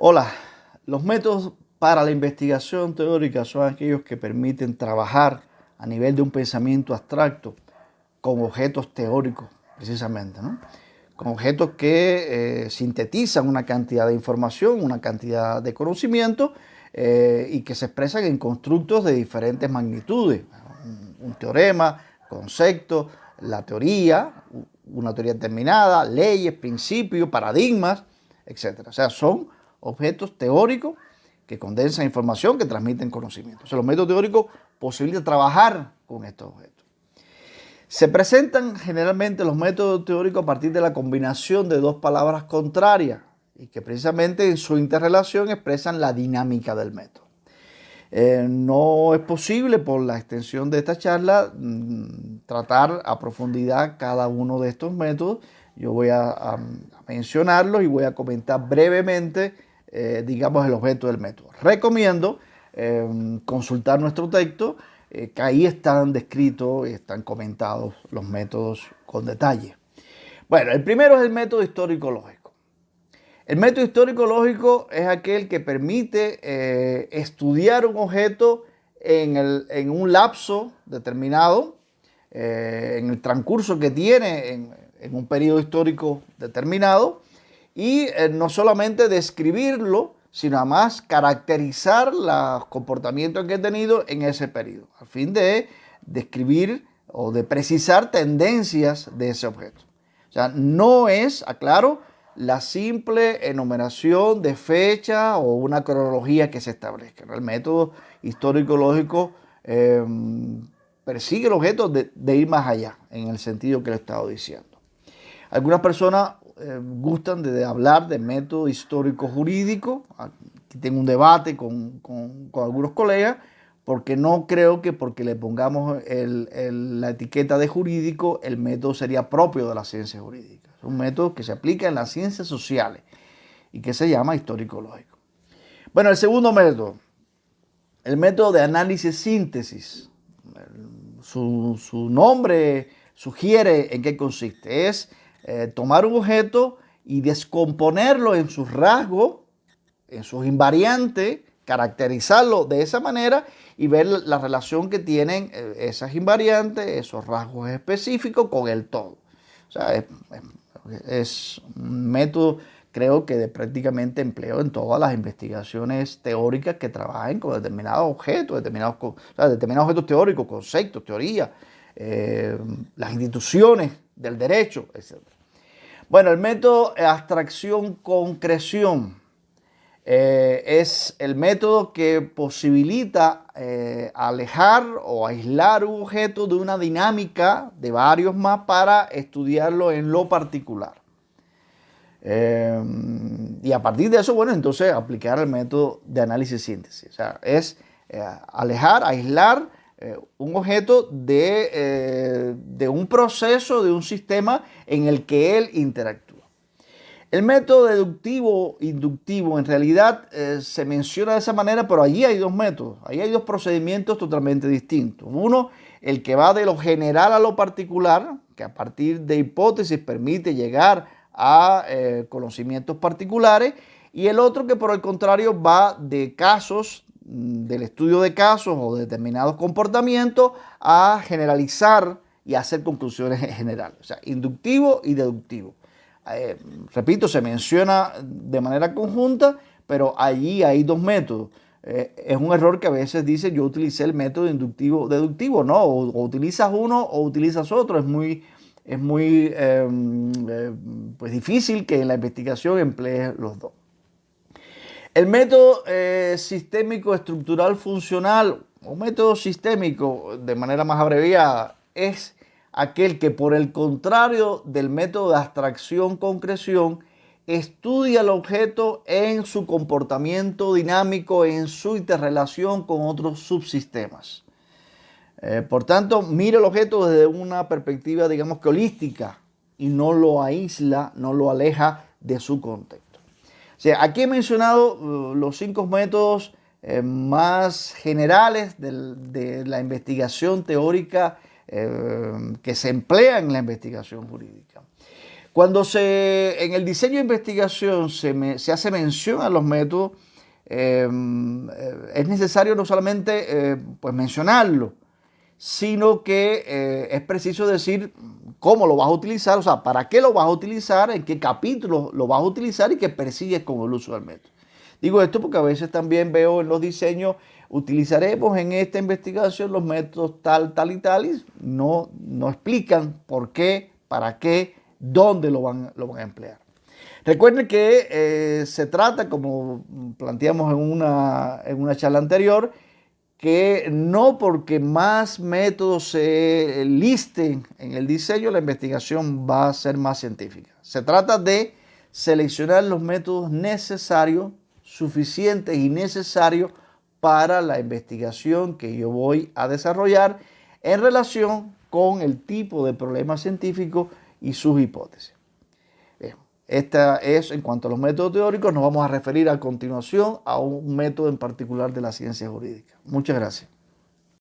Hola, los métodos para la investigación teórica son aquellos que permiten trabajar a nivel de un pensamiento abstracto con objetos teóricos, precisamente, ¿no? Con objetos que sintetizan una cantidad de información, una cantidad de conocimiento y que se expresan en constructos de diferentes magnitudes. Un teorema, concepto, la teoría, una teoría determinada, leyes, principios, paradigmas, etcétera. O sea, son objetos teóricos que condensan información, que transmiten conocimiento. O sea, los métodos teóricos posibilitan trabajar con estos objetos. Se presentan generalmente los métodos teóricos a partir de la combinación de dos palabras contrarias y que precisamente en su interrelación expresan la dinámica del método. No es posible por la extensión de esta charla tratar a profundidad cada uno de estos métodos. Yo voy a mencionarlos y voy a comentar brevemente, digamos, el objeto del método. Recomiendo consultar nuestro texto, que ahí están descritos y están comentados los métodos con detalle. Bueno, el primero es el método histórico-lógico. El método histórico-lógico es aquel que permite estudiar un objeto en un lapso determinado, en el transcurso que tiene en un periodo histórico determinado, y no solamente describirlo, sino además caracterizar los comportamientos que he tenido en ese periodo, a fin de describir o de precisar tendencias de ese objeto. O sea, no es, aclaro, la simple enumeración de fecha o una cronología que se establezca. El método histórico-lógico persigue el objeto de ir más allá, en el sentido que le he estado diciendo. Algunas personas gustan de hablar de método histórico-jurídico. Aquí tengo un debate con algunos colegas, porque no creo que porque le pongamos la etiqueta de jurídico, el método sería propio de la ciencia jurídica. Es un método que se aplica en las ciencias sociales y que se llama histórico-lógico. Bueno, el segundo método, el método de análisis-síntesis. Su nombre sugiere en qué consiste. Es tomar un objeto y descomponerlo en sus rasgos, en sus invariantes, caracterizarlo de esa manera y ver la relación que tienen esas invariantes, esos rasgos específicos con el todo. O sea, es un método, creo que de prácticamente empleo en todas las investigaciones teóricas que trabajen con determinados objetos, determinados objetos teóricos, conceptos, teorías, las instituciones del derecho, etc. Bueno, el método abstracción-concreción es el método que posibilita alejar o aislar un objeto de una dinámica de varios más para estudiarlo en lo particular. Y a partir de eso, bueno, entonces aplicar el método de análisis-síntesis. O sea, es alejar, aislar un objeto de un proceso, de un sistema en el que él interactúa. El método deductivo-inductivo en realidad se menciona de esa manera, pero allí hay dos métodos, allí hay dos procedimientos totalmente distintos. Uno, el que va de lo general a lo particular, que a partir de hipótesis permite llegar a conocimientos particulares, y el otro que por el contrario va de casos, del estudio de casos o de determinados comportamientos a generalizar y hacer conclusiones generales. O sea, inductivo y deductivo. Repito, se menciona de manera conjunta, pero allí hay dos métodos. Es un error que a veces dice yo utilicé el método inductivo-deductivo, ¿no? O utilizas uno o utilizas otro. Es muy pues difícil que en la investigación emplees los dos. El método sistémico estructural funcional o método sistémico de manera más abreviada es aquel que, por el contrario del método de abstracción-concreción, estudia el objeto en su comportamiento dinámico, en su interrelación con otros subsistemas. Por tanto, mira el objeto desde una perspectiva, digamos que holística, y no lo aísla, no lo aleja de su contexto. O sea, aquí he mencionado los 5 métodos más generales de la investigación teórica que se emplea en la investigación jurídica. Cuando en el diseño de investigación se hace mención a los métodos, es necesario no solamente pues mencionarlo, sino que es preciso decir cómo lo vas a utilizar, o sea, para qué lo vas a utilizar, en qué capítulo lo vas a utilizar y qué persigues con el uso del método. Digo esto porque a veces también veo en los diseños, utilizaremos en esta investigación los métodos tal, tal y tal, y no explican por qué, para qué, dónde lo van a emplear. Recuerden que se trata, como planteamos en una charla anterior, que no porque más métodos se listen en el diseño, la investigación va a ser más científica. Se trata de seleccionar los métodos necesarios, suficientes y necesarios para la investigación que yo voy a desarrollar en relación con el tipo de problema científico y sus hipótesis. Bien, esta es en cuanto a los métodos teóricos. Nos vamos a referir a continuación a un método en particular de la ciencia jurídica. Muchas gracias.